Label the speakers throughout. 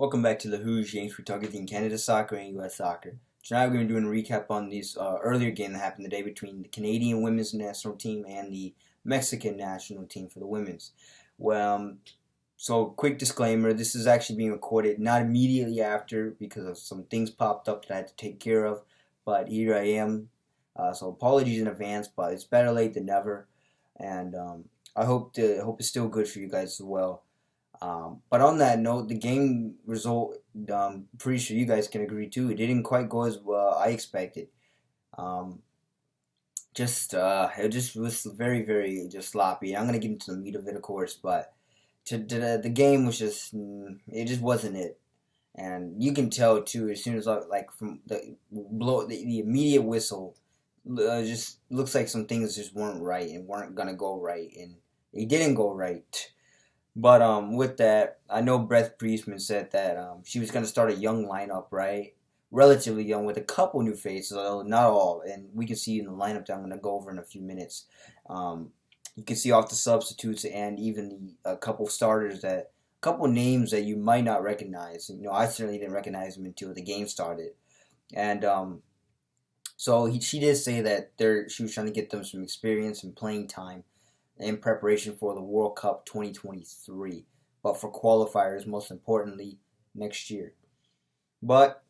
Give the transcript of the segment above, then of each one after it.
Speaker 1: Welcome back to the Rouges games. We're targeting Canada soccer and U.S. soccer. Tonight we're going to do a recap on these earlier game that happened today between the Canadian women's national team and the Mexican national team for the women's. So quick disclaimer, this is actually being recorded not immediately after because of some things popped up that I had to take care of, but here I am. So apologies in advance, but it's better late than never, and I hope it's still good for you guys as well. But on that note, the game result, I'm pretty sure you guys can agree too. It didn't quite go as well I expected. Um, it just was very, very just sloppy. I'm gonna get into the meat of it, of course, but the game was just it just wasn't it, and you can tell too as soon as like from the immediate whistle, just looks like some things just weren't right and weren't gonna go right, and they didn't go right. But with that, I know Beth Priestman said that she was going to start a young lineup, right? Relatively young, with a couple new faces, although not all. And we can see in the lineup that I'm going to go over in a few minutes. You can see off the substitutes and even the couple starters a couple names that you might not recognize. I certainly didn't recognize them until the game started. And she did say that she was trying to get them some experience and playing time in preparation for the World Cup 2023, but for qualifiers, most importantly, next year. But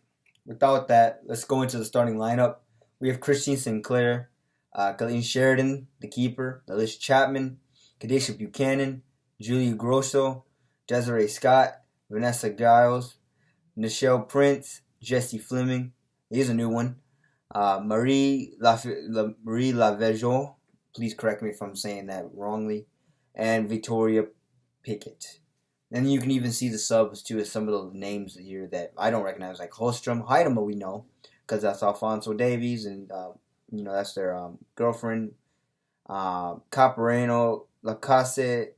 Speaker 1: without that, let's go into the starting lineup. We have Christine Sinclair, Colleen Sheridan, the keeper, Alicia Chapman, Kadesha Buchanan, Julia Grosso, Desiree Scott, Vanessa Giles, Nichelle Prince, Jessie Fleming. Here's a new one. Marie Lavejon. Please correct me if I'm saying that wrongly. And Victoria Pickett. And you can even see the subs too as some of the names here that I don't recognize, like Holstrom. Heidema we know, because that's Alfonso Davies, and that's their girlfriend. Capareno, Lacasse,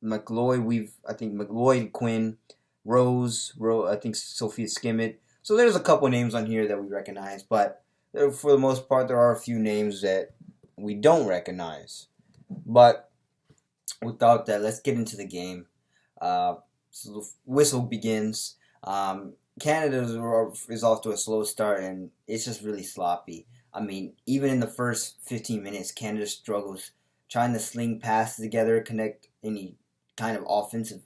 Speaker 1: McLeod. I think McLeod, Quinn, Rose. I think Sophia Skimmett. So there's a couple names on here that we recognize, but for the most part, there are a few names that we don't recognize. But without that, let's get into the game. So the whistle begins. Canada is off to a slow start, and it's just really sloppy. I mean, even in the first 15 minutes, Canada struggles trying to sling passes together, connect any kind of offensive,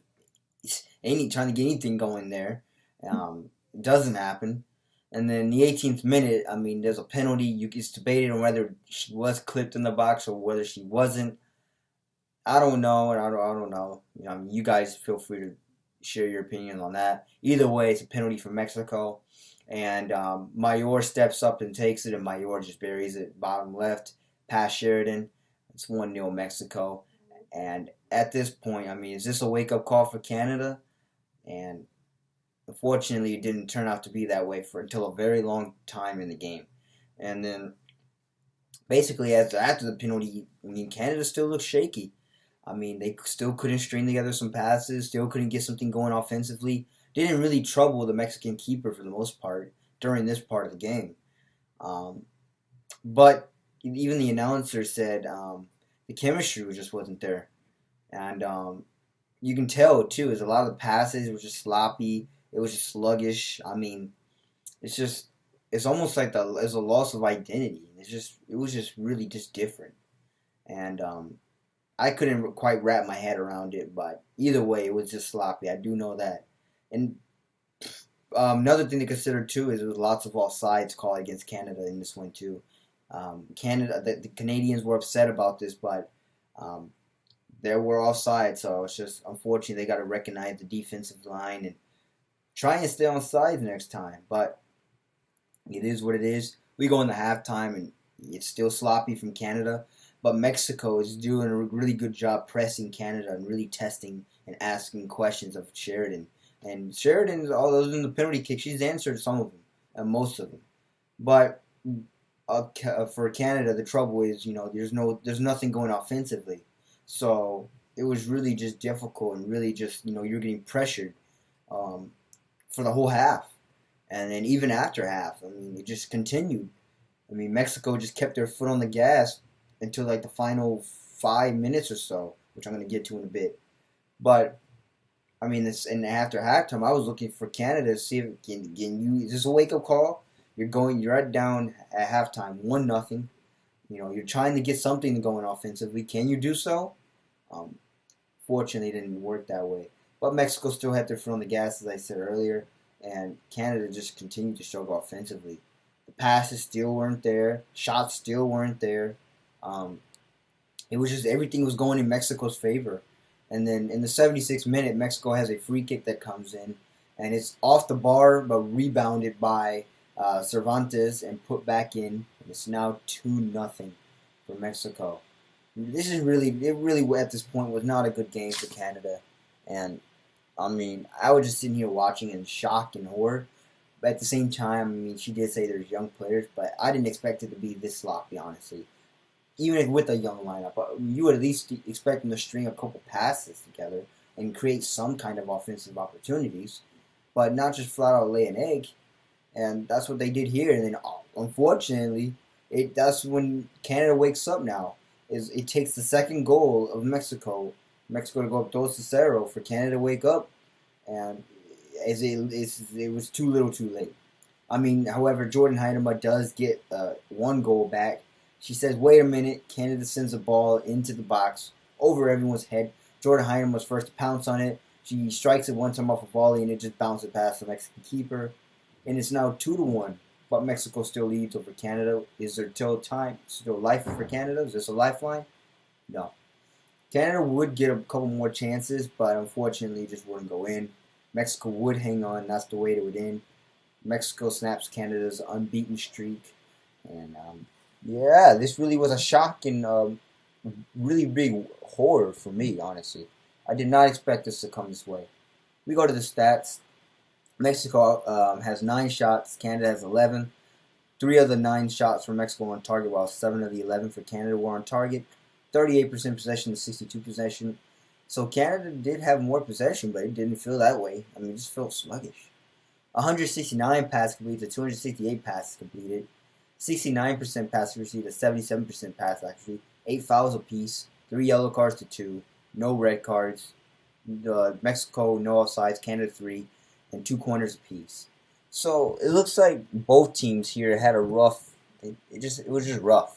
Speaker 1: trying to get anything going there. It doesn't happen. And then in the 18th minute, I mean, there's a penalty. It's debated on whether she was clipped in the box or whether she wasn't. I don't know, and I don't know. You guys feel free to share your opinion on that. Either way, it's a penalty for Mexico. And Mayor steps up and takes it, and Mayor just buries it bottom left past Sheridan. It's 1-0 Mexico. And at this point, I mean, is this a wake-up call for Canada? And unfortunately, it didn't turn out to be that way until a very long time in the game. And then, basically, after the penalty, I mean, Canada still looked shaky. I mean, they still couldn't string together some passes, still couldn't get something going offensively. Didn't really trouble the Mexican keeper for the most part during this part of the game. But even the announcer said the chemistry just wasn't there. And you can tell, too, as a lot of the passes were just sloppy. It was just sluggish. I mean, it's almost like it's a loss of identity. It was just really just different. And I couldn't quite wrap my head around it, but either way, it was just sloppy. I do know that. And another thing to consider too is there was lots of offsides called against Canada in this one too. The Canadians were upset about this, but there were offsides, so it's just unfortunate they got to recognize the defensive line and try and stay on sides next time. But it is what it is. We go into halftime and it's still sloppy from Canada. But Mexico is doing a really good job pressing Canada and really testing and asking questions of Sheridan. And Sheridan, although in the penalty kick, she's answered some of them, and most of them. But for Canada, the trouble is, there's nothing going offensively. So it was really just difficult and really just, you're getting pressured for the whole half. And then even after half, I mean, it just continued. I mean, Mexico just kept their foot on the gas until like the final 5 minutes or so, which I'm going to get to in a bit. But I mean, it's and after halftime, I was looking for Canada to see if can you is this a wake up call? You're at down at halftime, 1-0. You're trying to get something going offensively. Can you do so? Um, Fortunately, it didn't work that way. But Mexico still had their foot on the gas, as I said earlier, and Canada just continued to struggle offensively. The passes still weren't there. Shots still weren't there. Um, it was just everything was going in Mexico's favor. And then in the 76th minute, Mexico has a free kick that comes in, and it's off the bar but rebounded by Cervantes and put back in. And it's now 2-0 for Mexico. It really at this point was not a good game for Canada. And I mean, I was just sitting here watching in shock and horror. But at the same time, I mean, she did say there's young players, but I didn't expect it to be this sloppy, honestly. Even if with a young lineup, you would at least expect them to string a couple passes together and create some kind of offensive opportunities, but not just flat out lay an egg. And that's what they did here. And then, unfortunately, that's when Canada wakes up now. Is it takes the second goal of Mexico to go up 2-0 for Canada to wake up, and it was too little too late. I mean, however, Jordan Heidema does get one goal back. She says, wait a minute, Canada sends a ball into the box over everyone's head. Jordan Heidema was first to pounce on it. She strikes it one time off a volley, and it just bounces past the Mexican keeper. And it's now 2-1, but Mexico still leads over Canada. Is there still life for Canada? Is this a lifeline? No. Canada would get a couple more chances, but unfortunately it just wouldn't go in. Mexico would hang on. That's the way it would end. Mexico snaps Canada's unbeaten streak. And, yeah, this really was a shock and really big horror for me, honestly. I did not expect this to come this way. We go to the stats. Mexico has 9 shots. Canada has 11. 3 of the 9 shots for Mexico were on target, while 7 of the 11 for Canada were on target. 38% possession to 62% possession. So Canada did have more possession, but it didn't feel that way. I mean, it just felt sluggish. 169 passes completed to 268 passes completed. 69% pass accuracy to 77% pass accuracy. 8 fouls apiece. 3 yellow cards to 2. No red cards. Mexico, no offsides. Canada, 3. And 2 corners apiece. So it looks like both teams here had a rough. It was just rough.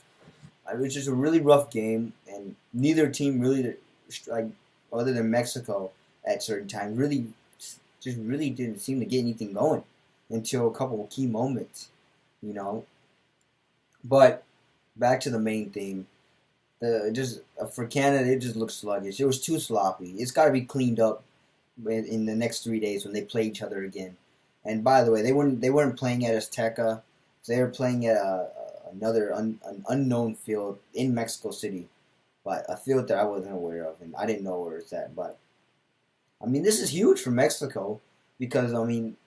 Speaker 1: It was just a really rough game, and neither team really, like, other than Mexico, at certain times, really didn't seem to get anything going until a couple of key moments, you know. But back to the main theme, for Canada, it just looked sluggish. It was too sloppy. It's got to be cleaned up in the next 3 days when they play each other again. And by the way, they weren't playing at Azteca. They were playing at an unknown field in Mexico City, but a field that I wasn't aware of, and I didn't know where it's at. But I mean, this is huge for Mexico because I mean,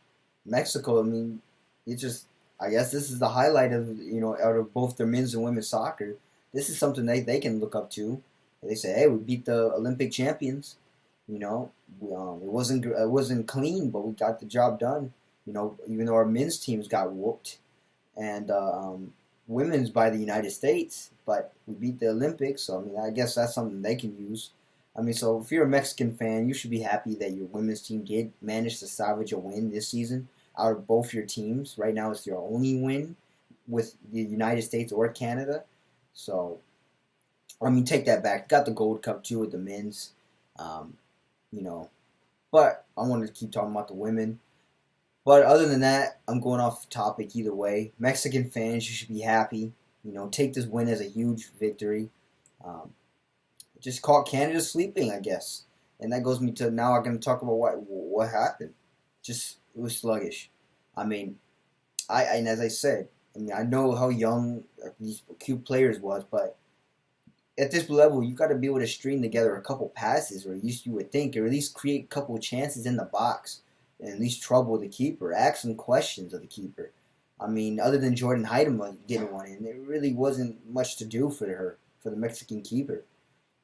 Speaker 1: Mexico. I mean, it's just I guess this is the highlight of out of both their men's and women's soccer. This is something they can look up to. They say, hey, we beat the Olympic champions. It wasn't clean, but we got the job done. Even though our men's teams got whooped, and women's by the United States, but we beat the Olympics. So I mean, I guess that's something they can use. I mean, so if you're a Mexican fan, you should be happy that your women's team did manage to salvage a win this season out of both your teams. Right now, it's your only win with the United States or Canada. So, I mean, take that back. Got the Gold Cup too with the men's. But I wanted to keep talking about the women. But other than that, I'm going off topic either way. Mexican fans, you should be happy. Take this win as a huge victory. Just caught Canada sleeping, I guess. And that goes me to now I'm going to talk about what happened. It was sluggish. I mean, and as I said, I know how young these cute players was, but at this level, you got to be able to string together a couple passes, or at least you would think, or at least create a couple chances in the box. And at least trouble the keeper. Ask some questions of the keeper. I mean, other than Jordan Heidema getting one in, there really wasn't much to do for the Mexican keeper.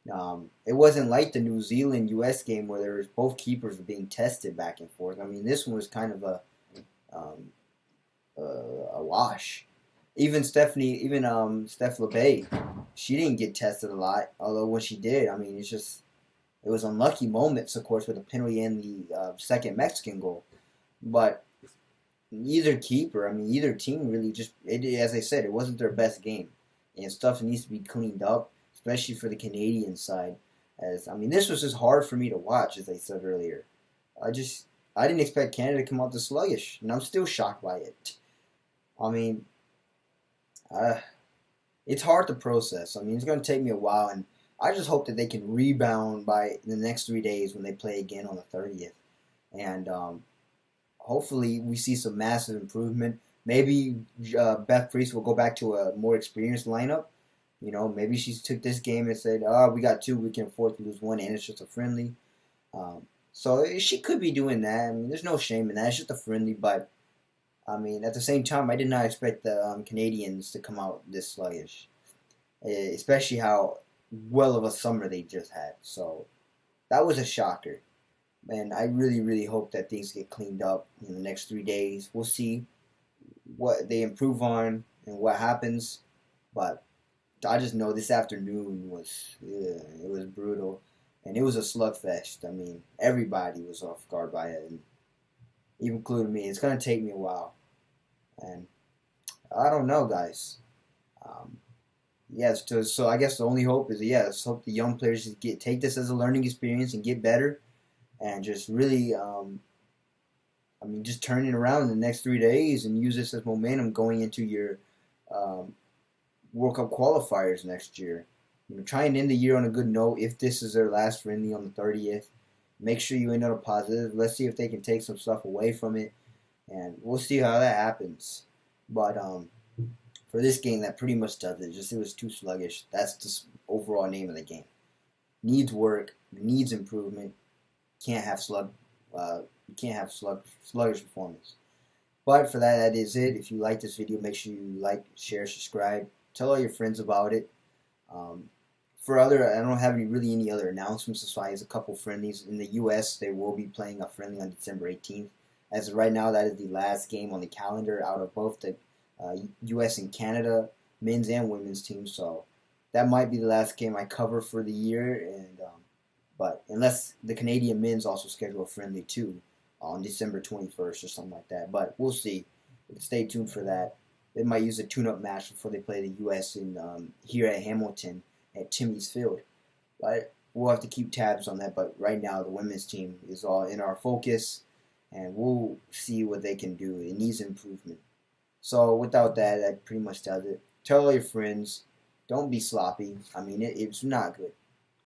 Speaker 1: It wasn't like the New Zealand-U.S. game where both keepers were being tested back and forth. I mean, this one was kind of a wash. Even Steph LeBay, she didn't get tested a lot. Although when she did, I mean, it's just It was unlucky moments, of course, with the penalty and the second Mexican goal. But either keeper, I mean, either team really just, as I said, it wasn't their best game. And stuff needs to be cleaned up, especially for the Canadian side. As I mean, this was just hard for me to watch, as I said earlier. I just, I didn't expect Canada to come out this sluggish, and I'm still shocked by it. I mean, uh, it's hard to process. I mean, it's going to take me a while, and I just hope that they can rebound by the next 3 days when they play again on the 30th. And hopefully we see some massive improvement. Maybe Beth Priest will go back to a more experienced lineup. You know, maybe she took this game and said, "Oh, we got two. We can afford to lose one, and it's just a friendly." So she could be doing that. I mean, there's no shame in that. It's just a friendly, but I mean, at the same time, I did not expect the Canadians to come out this sluggish, especially how well of a summer they just had. So that was a shocker. And I really, really hope that things get cleaned up in the next 3 days. We'll see what they improve on and what happens. But I just know this afternoon was it was brutal, and it was a slugfest. I mean, everybody was off guard by it, and even including me. It's gonna take me a while, and I don't know, guys. Um, yes, so I guess the only hope is let's hope the young players just take this as a learning experience and get better, and just really, I mean, just turn it around in the next 3 days and use this as momentum going into your um, World Cup qualifiers next year. You know, try and end the year on a good note. If this is their last friendly on the 30th, make sure you end on a positive. Let's see if they can take some stuff away from it, and we'll see how that happens. But for this game, that pretty much does it. Just it was too sluggish. That's the overall name of the game. Needs work. Needs improvement. Can't have you can't have sluggish performance. But for that, that is it. If you like this video, make sure you like, share, subscribe. Tell all your friends about it. Um, I don't have any other announcements as far as a couple friendlies. In the U.S., they will be playing a friendly on December 18th. As of right now, that is the last game on the calendar out of both the U.S. and Canada men's and women's teams. So that might be the last game I cover for the year. And but unless the Canadian men's also schedule a friendly too on December 21st or something like that. But we'll see. Stay tuned for that. They might use a tune-up match before they play the U.S. in here at Hamilton at Timmy's Field. But we'll have to keep tabs on that. But right now, the women's team is all in our focus, and we'll see what they can do. It needs improvement. So without that, that pretty much does it. Tell all your friends. Don't be sloppy. I mean, it's not good.